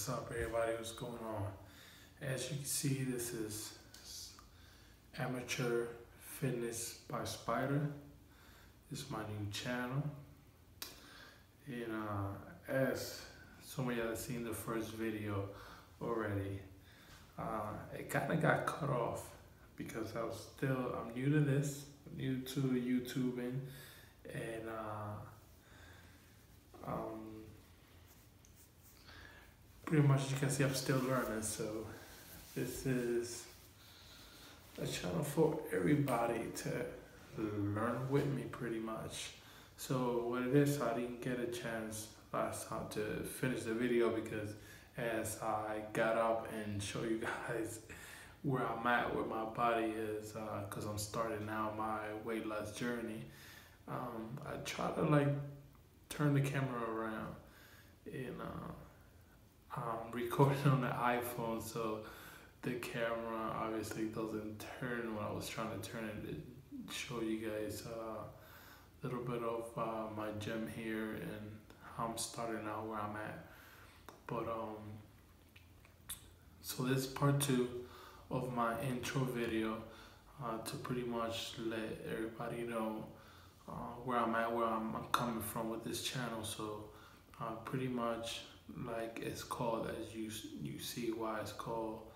What's up, everybody? What's going on? As you can see, this is Amateur Fitness by Spider. This is my new channel. And as some of y'all have seen the first video already, it kind of got cut off because I'm new to this, new to YouTubing, and pretty much you can see I'm still learning. So this is a channel for everybody to learn with me pretty much. So what it is, I didn't get a chance last time to finish the video because as I got up and show you guys where I'm at, where my body is, because I'm starting now my weight loss journey, I try to turn the camera around, and I'm recording on the iPhone, so the camera obviously doesn't turn when I was trying to turn it to show you guys a little bit of my gym here and how I'm starting out, where I'm at. But so this is part 2 of my intro video to pretty much let everybody know where I'm at, where I'm coming from with this channel. So pretty much like it's called, as you see why it's called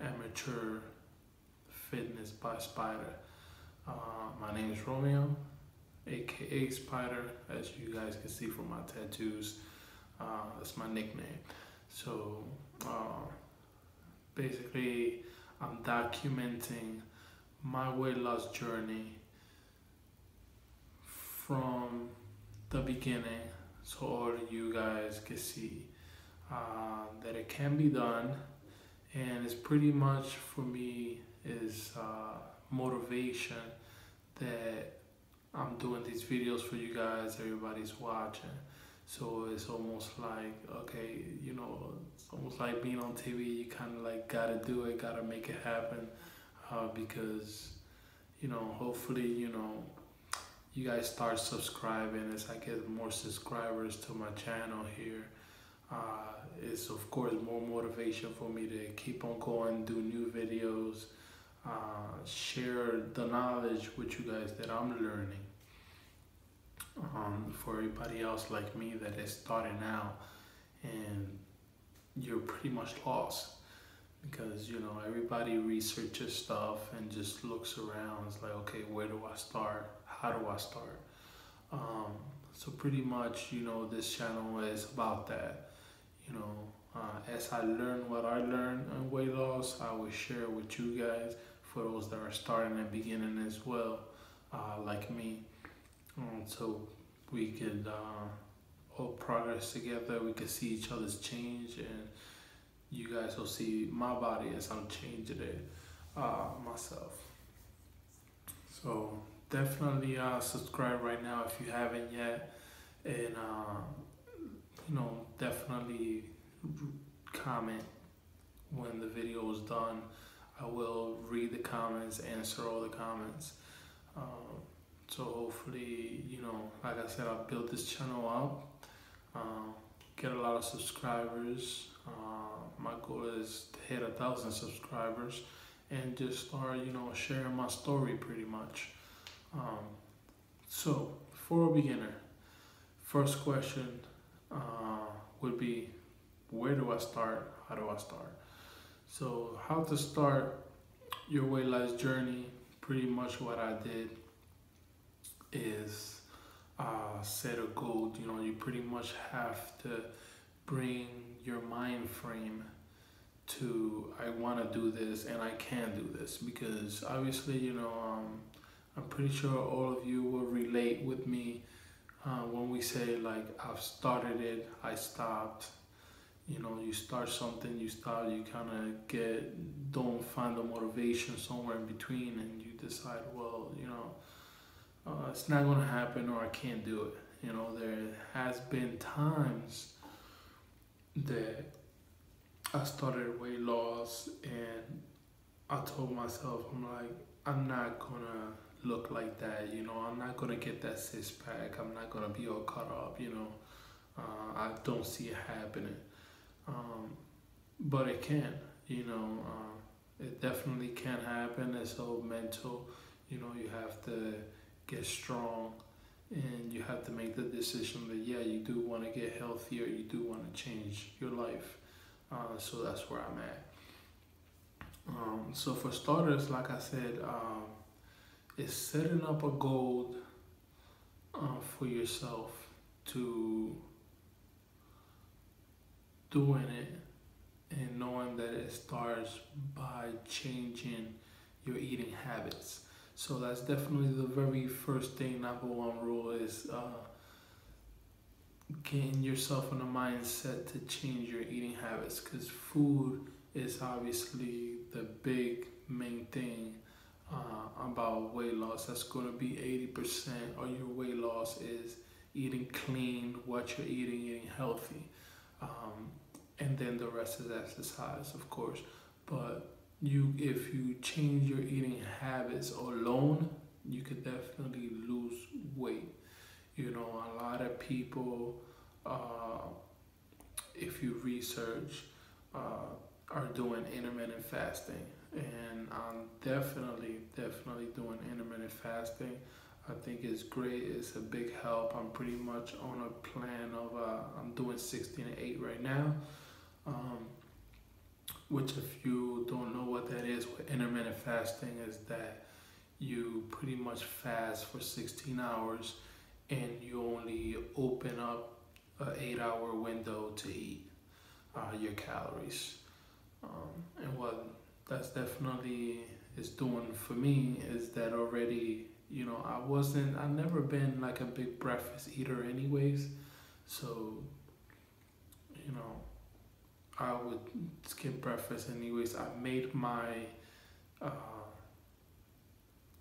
Amateur Fitness by Spider. My name is Romeo, aka Spider, as you guys can see from my tattoos. That's my nickname. So basically I'm documenting my weight loss journey from the beginning, so all of you guys can see that it can be done. And it's pretty much, for me, is motivation that I'm doing these videos for you guys, everybody's watching. So it's almost like, okay, you know, it's almost like being on TV. You kind of like gotta do it, gotta make it happen, because, you know, hopefully, you know, you guys start subscribing as I get more subscribers to my channel here. It's of course more motivation for me to keep on going, do new videos, share the knowledge with you guys that I'm learning. For everybody else like me that is starting out and you're pretty much lost, because you know everybody researches stuff and just looks around. It's like, okay, where do I start? How do I start? So pretty much, you know, this channel is about that. You know, as I learn what I learn in weight loss, I will share with you guys, for those that are starting and beginning as well, like me. So we could all progress together. We could see each other's change, and you guys will see my body as I'm changing it myself. So definitely subscribe right now if you haven't yet, and you know, definitely comment when the video is done. I will read the comments, answer all the comments. So hopefully, you know, like I said, I'll build this channel up, get a lot of subscribers. My goal is to hit 1,000 subscribers and just start, you know, sharing my story pretty much. So for a beginner, first question would be, where do I start? How do I start? So how to start your weight loss journey, pretty much what I did is set a goal. You know, you pretty much have to bring your mind frame to, I want to do this and I can do this, because obviously, you know, I'm pretty sure all of you will relate with me when we say, like, I've started it, I stopped. You know, you start something, you stop, you kind of don't find the motivation somewhere in between, and you decide, well, you know, it's not going to happen, or I can't do it. You know, there has been times that I started weight loss and I told myself, I'm like, I'm not going to look like that, you know, I'm not going to get that six pack, I'm not going to be all cut up, you know, I don't see it happening. um, but it can, you know, it definitely can happen. It's all mental. You know, you have to get strong and you have to make the decision that, yeah, you do want to get healthier, you do want to change your life. So that's where I'm at. So for starters, like I said, is setting up a goal for yourself to doing it and knowing that it starts by changing your eating habits. So that's definitely the very first thing. Number one rule is getting yourself in a mindset to change your eating habits, because food is obviously the big main thing about weight loss. That's going to be 80% of your weight loss is eating clean, what you're eating healthy. And then the rest is exercise, of course. But if you change your eating habits alone, you could definitely lose weight. You know, a lot of people, if you research, are doing intermittent fasting, and I'm definitely doing intermittent fasting. I think it's great. It's a big help. I'm pretty much on a plan of I'm doing 16-8 right now. Which, if you don't know what that is, what intermittent fasting is, that you pretty much fast for 16 hours and you only open up an 8-hour window to eat your calories. And what that's definitely is doing for me is that already, you know, I never been like a big breakfast eater anyways. So, you know, I would skip breakfast anyways. I made my uh,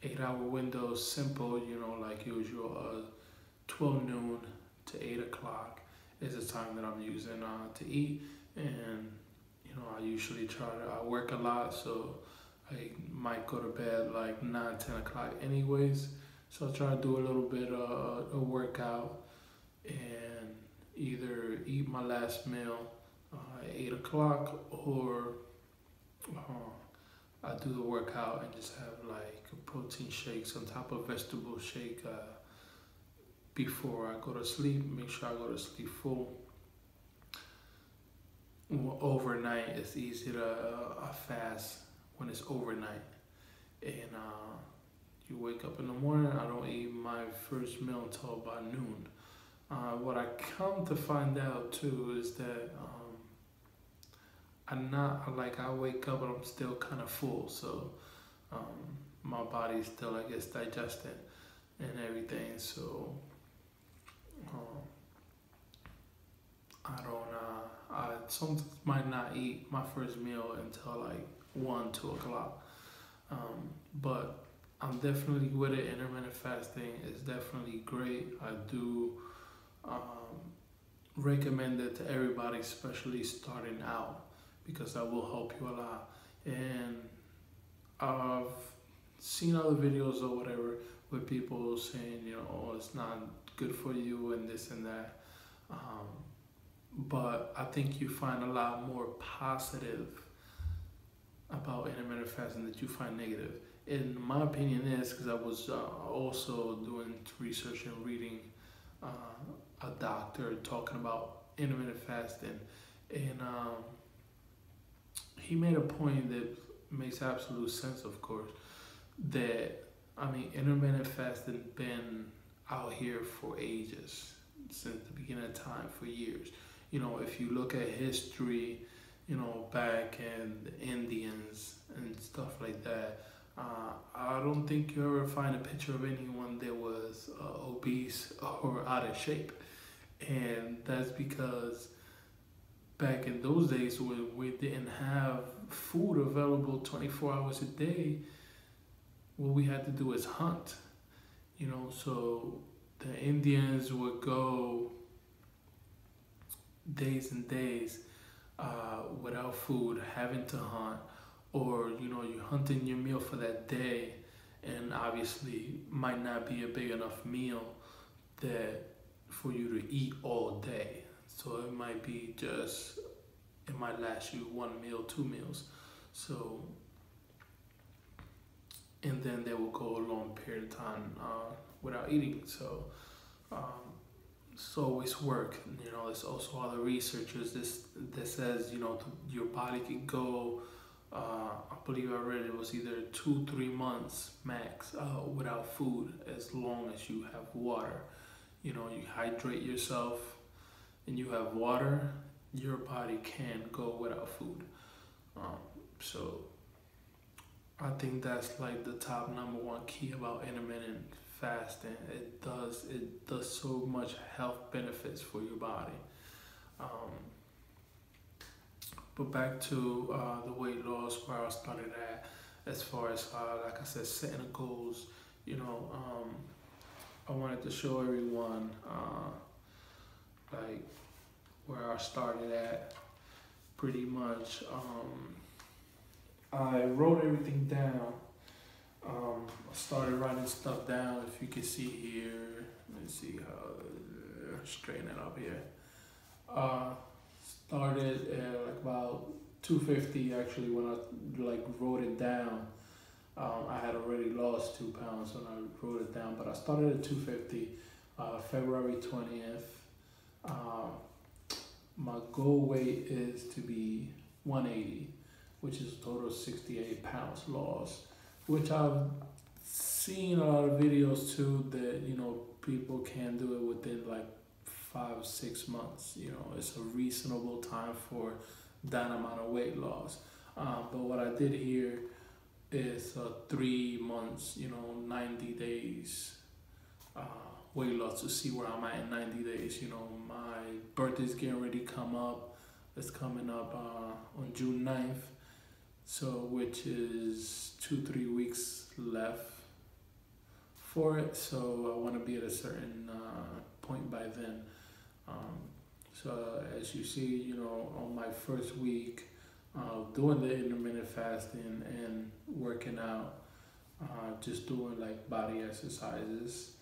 8-hour window simple, you know, like usual. 12 noon to 8 o'clock is the time that I'm using to eat. And, you know, I usually I work a lot, so I might go to bed like 9, 10 o'clock anyways. So I try to do a little bit of a workout and either eat my last meal at 8 o'clock, or I do the workout and just have like a protein shake, some type of vegetable shake before I go to sleep. Make sure I go to sleep full. Overnight, it's easy to fast when it's overnight. And you wake up in the morning, I don't eat my first meal until about noon. What I come to find out too is that I'm not, like, I wake up and I'm still kind of full. So my body's still, I guess, digesting and everything. So I sometimes might not eat my first meal until like 1, 2 o'clock. But I'm definitely with it. Intermittent fasting is definitely great. I do recommend it to everybody, especially starting out, because that will help you a lot. And I've seen other videos or whatever with people saying, you know, oh, it's not good for you and this and that. But I think you find a lot more positive about intermittent fasting that you find negative. In my opinion is because I was also doing research and reading a doctor talking about intermittent fasting, and he made a point that makes absolute sense, of course, that, I mean, intermittent fasting been out here for ages, since the beginning of time, for years. You know, if you look at history, you know, back in the Indians and stuff like that, I don't think you ever find a picture of anyone that was obese or out of shape. And that's because back in those days when we didn't have food available 24 hours a day, what we had to do is hunt. You know, so the Indians would go days and days without food, having to hunt, or, you know, you're hunting your meal for that day, and obviously might not be a big enough meal that for you to eat all day. So it might be just it might last you 1 meal, 2 meals. So, and then they will go a long period of time without eating. So um, it's always work. You know, there's also other researchers that says, you know, your body can go. I believe I read it was either 2-3 months max without food, as long as you have water. You know, you hydrate yourself and you have water, your body can go without food. So I think that's like the top number one key about intermittent fasting. It does so much health benefits for your body. Um, but back to the weight loss where I started at, as far as like I said, setting the goals. You know, I wanted to show everyone like where I started at. Pretty much, I wrote everything down. I started writing stuff down. If you can see here, let me see how straighten it up here. Started at like about 250 actually when I like wrote it down. I had already lost 2 pounds when I wrote it down, but I started at 250, February 20th. My goal weight is to be 180, which is a total of 68 pounds lost, which I've seen a lot of videos too that, you know, people can do it within like 5-6 months. You know, it's a reasonable time for that amount of weight loss. But what I did here is 3 months, you know, 90 days weight loss to see where I'm at in 90 days. You know, my birthday's getting ready to come up. It's coming up on June 9th. So, which is 2-3 weeks left for it. So I want to be at a certain point by then. So as you see, you know, on my first week, doing the intermittent fasting and working out, just doing like body exercises,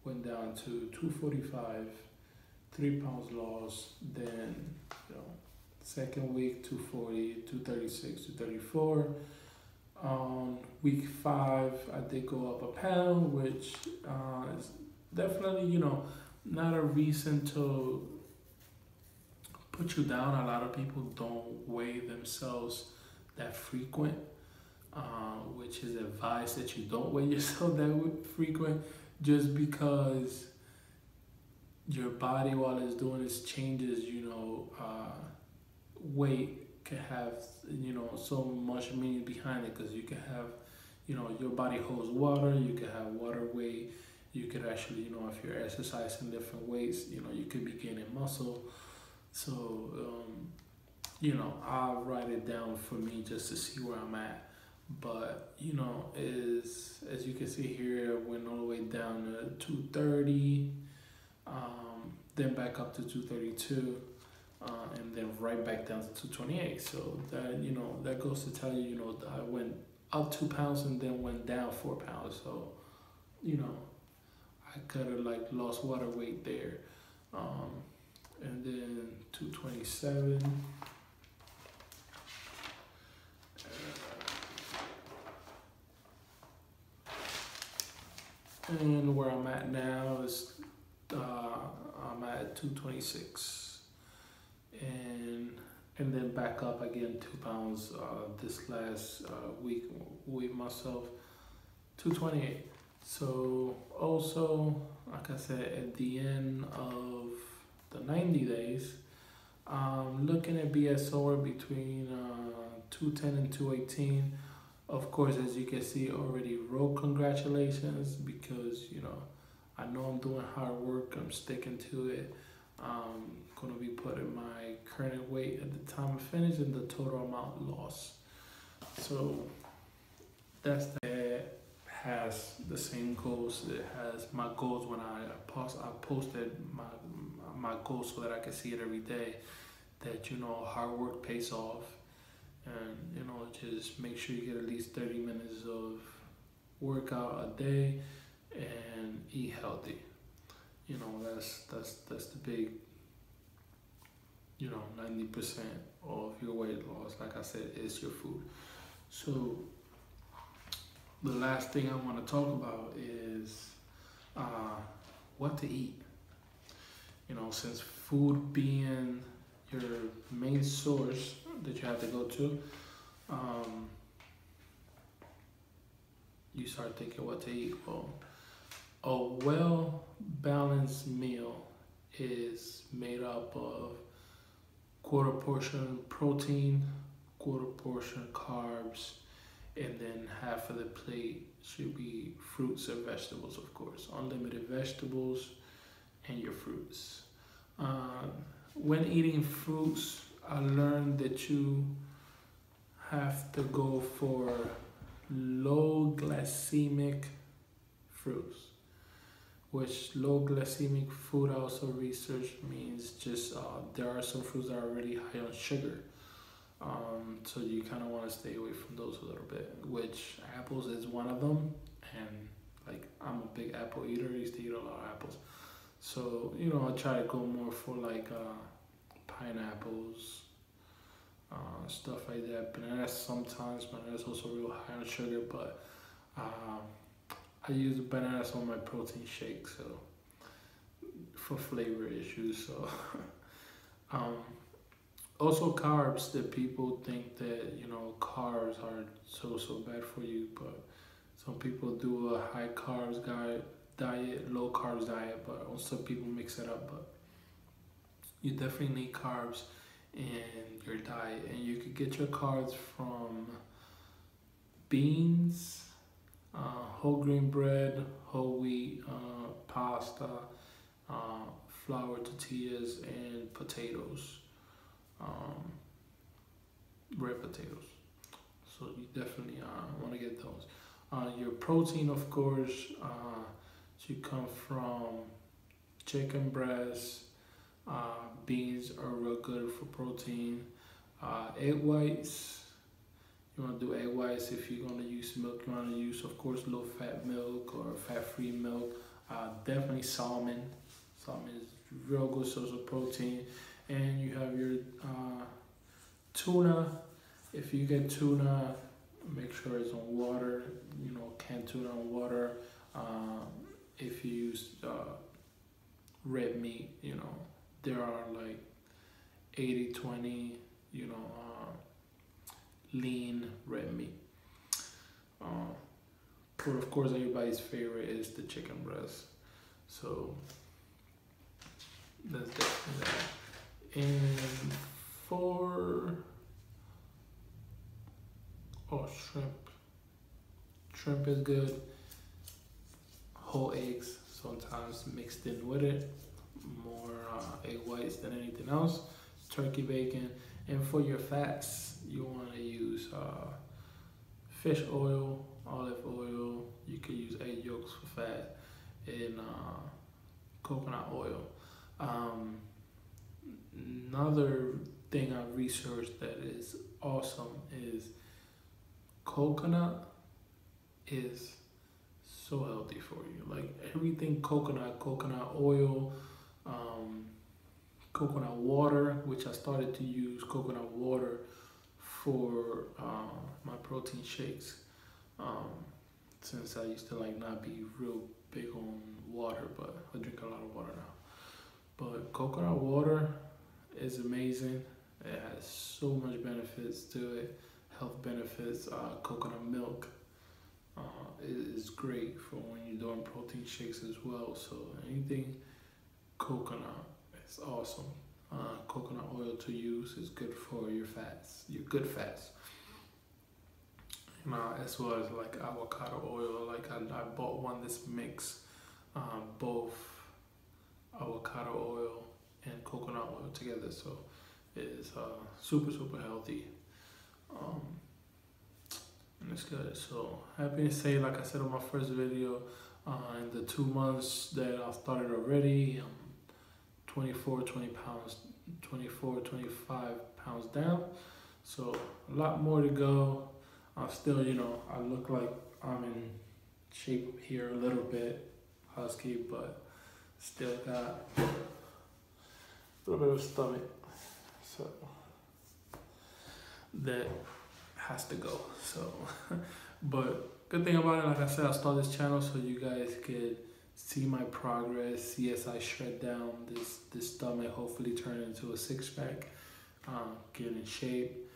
went down to 245, 3 pounds lost. Then, you know, second week 240, 236, 234. Week 5, I did go up a pound, which is definitely, you know, not a reason to put you down. A lot of people don't weigh themselves that frequent, which is advised that you don't weigh yourself that frequent, just because your body, while it's doing its changes, you know, weight can have, you know, so much meaning behind it, because you can have, you know, your body holds water, you can have water weight, you could actually, you know, if you're exercising different weights, you know, you could be gaining muscle. So, you know, I'll write it down for me just to see where I'm at. But, you know, as you can see here, I went all the way down to 230, then back up to 232, and then right back down to 228. So that, you know, that goes to tell you, you know, I went up 2 pounds and then went down 4 pounds. So, you know, I could have like lost water weight there. And then 227. And where I'm at now is I'm at 226, and then back up again 2 pounds this last week with myself, 228. So also, like I said, at the end of the 90 days, I'm looking at be somewhere between 210 and 218. Of course, as you can see, already wrote congratulations, because, you know, I know I'm doing hard work, I'm sticking to it. I'm going to be putting my current weight at the time of finish and the total amount lost. So that's that. Has the same goals. It has my goals when I posted my goals so that I can see it every day, that, you know, hard work pays off. And, you know, just make sure you get at least 30 minutes of workout a day and eat healthy. You know, that's the big, 90% of your weight loss, like I said, is your food. So the last thing I want to talk about is what to eat. Since food being your main source that you have to go to, you start thinking what to eat. Well, a well-balanced meal is made up of quarter portion protein, quarter portion carbs, and then half of the plate should be fruits and vegetables, of course. Unlimited vegetables and your fruits. When eating fruits, I learned that you have to go for low glycemic fruits, which low glycemic food, I also researched, means just there are some fruits that are really high on sugar. So you kind of want to stay away from those a little bit, which apples is one of them. And like, I'm a big apple eater. I used to eat a lot of apples. So, I try to go more for like pineapples, stuff like that. Bananas sometimes, bananas also real high on sugar, but I use bananas on my protein shake, so for flavor issues. So also carbs, that people think that carbs are so bad for you, but some people do a high carbs diet, low carbs diet, but also people mix it up. But you definitely need carbs in your diet, and you could get your carbs from beans, whole grain bread, whole wheat, pasta, flour tortillas, and potatoes, red potatoes. So you definitely want to get those. Your protein, of course, should come from chicken breast. Beans are real good for protein. Egg whites, you want to do egg whites. If you're going to use milk, you want to use, of course, low fat milk or fat-free milk. Definitely salmon. Salmon is a real good source of protein. And you have your tuna. If you get tuna, make sure it's on water, canned tuna on water. If you use red meat, there are like 80-20, lean red meat. But of course, everybody's favorite is the chicken breast. So that's definitely that. And for shrimp. Shrimp is good. Whole eggs sometimes mixed in with it. More egg whites than anything else. Turkey bacon. And for your fats, you want to use fish oil, olive oil. You can use egg yolks for fat, and coconut oil. Another thing I've researched that is awesome is coconut is so healthy for you. Like everything coconut oil, coconut water, which I started to use coconut water for my protein shakes, since I used to not be real big on water, but I drink a lot of water now. But coconut water is amazing. It has so much benefits to it, health benefits. Coconut milk is great for when you're doing protein shakes as well. So anything coconut is awesome. Coconut oil to use is good for your fats, your good fats. As well as like avocado oil. Like I bought one that's mixed both avocado oil and coconut oil together, so it's super healthy, and it's good. So happy to say, like I said on my first video, in the 2 months that I started already, 24 25 pounds down, so a lot more to go. Still, I look like I'm in shape here a little bit, husky, but still got a little bit of stomach. So that has to go. So, but good thing about it, like I said, I started this channel so you guys could see my progress, see as I shred down this stomach, hopefully turn it into a six-pack, get in shape,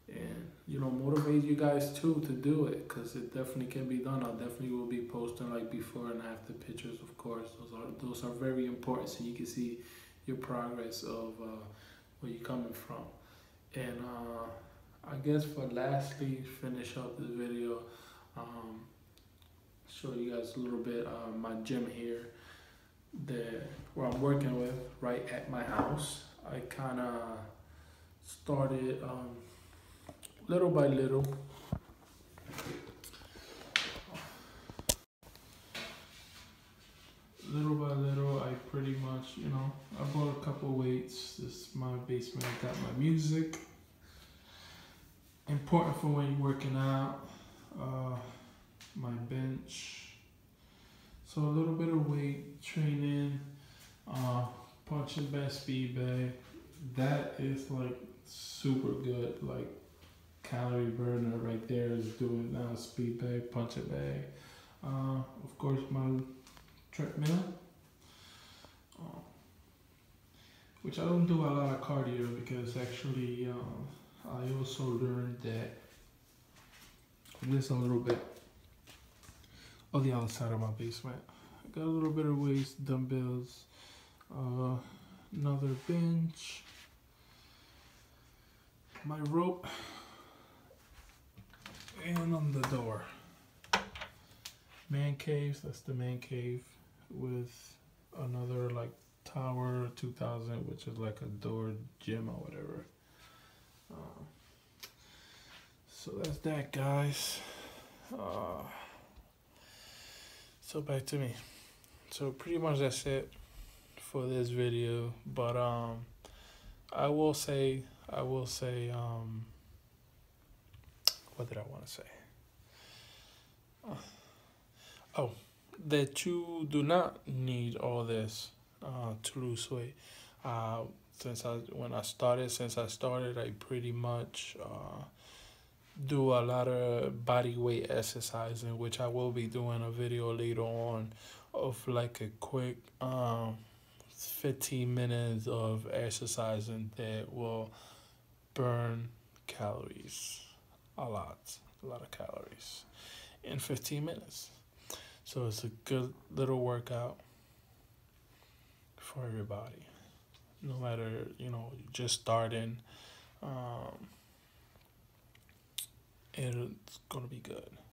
and motivate you guys too to do it, because it definitely can be done. I definitely will be posting like before and after pictures, of course. Those are very important, so you can see your progress of where you're coming from. And I guess for lastly, finish up this video, show you guys a little bit my gym here, where I'm working with right at my house. I kind of started little by little. Little by little, I pretty much, I bought a couple weights. This is my basement. I got my music. Important for when you're working out. My bench. So a little bit of weight training. Punching bag, speed bag. That is like super good. Like calorie burner right there is doing now. Speed bag, punching bag. Of course, my treadmill, which I don't do a lot of cardio because actually I also learned that there's a little bit on the other side of my basement. I got a little bit of weights, dumbbells, another bench, my rope, and on the door. Man caves, that's the man cave with another like Tower 2000, which is like a door gym or whatever. So that's that, guys. So back to me. So pretty much that's it for this video. But I will say, what did I want to say? Oh, that you do not need all this to lose weight. Since I started, I pretty much do a lot of body weight exercising, which I will be doing a video later on of like a quick 15 minutes of exercising that will burn calories, a lot of calories in 15 minutes. So it's a good little workout for everybody. No matter, just starting, it's gonna be good.